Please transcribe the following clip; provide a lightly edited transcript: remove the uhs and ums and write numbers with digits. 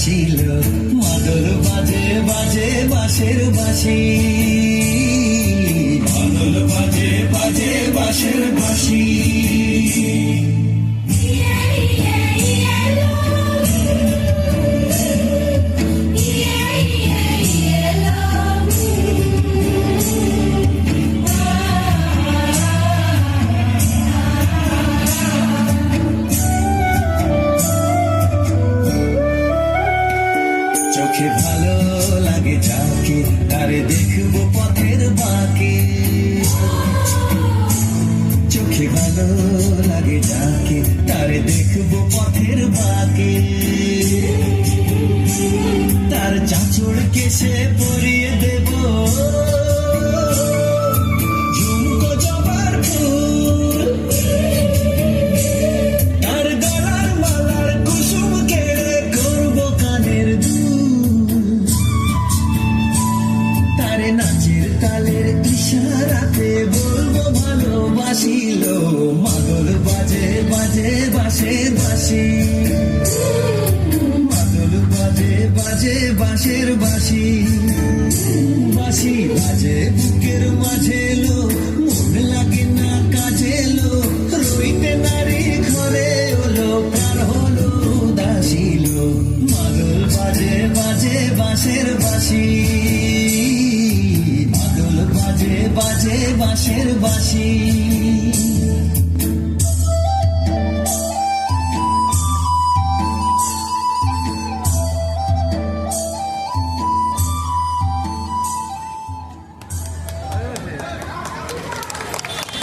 আসিল, মাদল বাজে বাজে বাঁশের বাঁশি, মাদল বাজে বাজে বাঁশের বাঁশি। চোখে ভালো লাগে যাকে, তারে দেখবো পথের বাঁকে। চোখে ভালো লাগে যাকে, তারে দেখবো পথের বাঁকে। তার চাঁচড় কেশে পরিয়ে দেব ঝুমকো জবার ফুল, তার গলার মালার কুসুম কেড়ে করবো কানের দুল। তারে নাচের তালের ইশারাতে বলবো ভালোবাসিল, মাদল বাজে বাজে বাঁশের বাঁশি, মাদল বাজে বাজে বাঁশের বাঁশি। বাঁশি বাজে বুকের মাঝে লো, মন লাগে না কাজে লো, রইতে নারী ঘরে হলো প্রাণ হলো দাসিল। মাদল বাজে বাজে বাঁশের বাঁশি, মাদল বাজে বাজে বাঁশের বাঁশি।